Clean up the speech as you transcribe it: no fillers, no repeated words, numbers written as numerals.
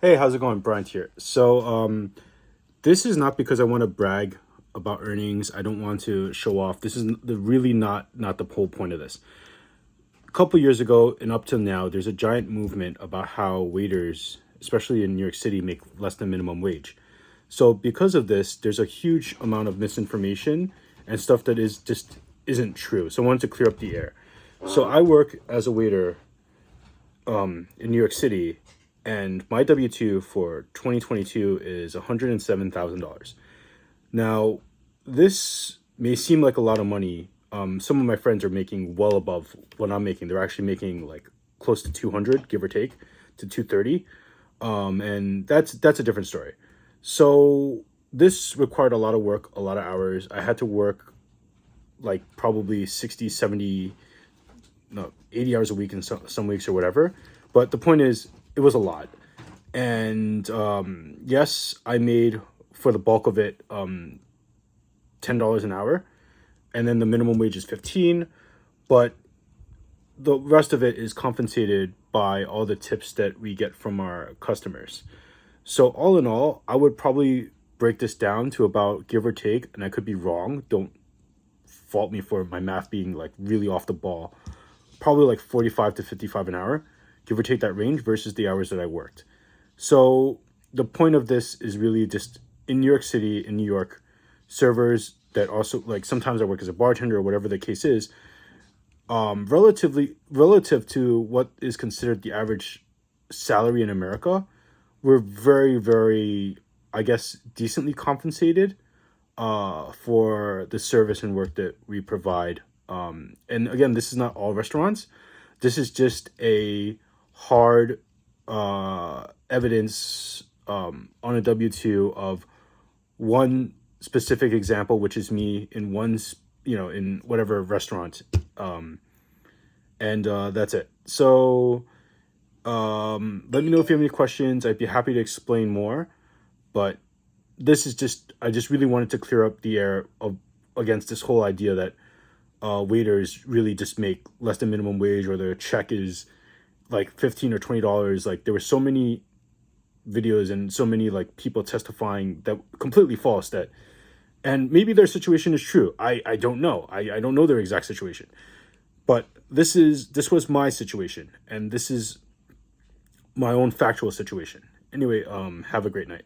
Hey, how's it going? Bryant here. This is not because I want to brag about earnings. I don't want to show off. This is really not the whole point of this. A couple years ago and up till now, there's a giant movement about how waiters, especially in New York City, make less than minimum wage. So because of this, there's a huge amount of misinformation and stuff that is just isn't true. So I wanted to clear up the air. So I work as a waiter in New York City, and my W 2 for 2022 is $107,000. Now, this may seem like a lot of money. Some of my friends are making well above what I'm making. They're actually making like close to 200, give or take, to 230. And that's a different story. So this required a lot of work, a lot of hours. I had to work like probably 60, 70, no, 80 hours a week in some weeks or whatever. But the point is, it was a lot. And yes, I made for the bulk of it $10 an hour. And then the minimum wage is 15. But the rest of it is compensated by all the tips that we get from our customers. So all in all, I would probably break this down to about, give or take, and I could be wrong. Don't fault me for my math being like really off the ball, probably like 45 to 55 an hour, give or take that range versus the hours that I worked. So the point of this is really just in New York City, in New York, servers that also, like, sometimes I work as a bartender or whatever the case is, relative to what is considered the average salary in America, we're very, I guess, decently compensated for the service and work that we provide. And again, this is not all restaurants. This is just a hard evidence on a W 2 of one specific example, which is me in in whatever restaurant. And that's it. So let me know if you have any questions. I'd be happy to explain more. But I just really wanted to clear up the air of against this whole idea that waiters really just make less than minimum wage or their check is like 15 or $20. Like, there were so many videos and so many like people testifying that completely false, that, and maybe their situation is true. I don't know. I don't know their exact situation. But this was my situation, and this is my own factual situation. Anyway, have a great night.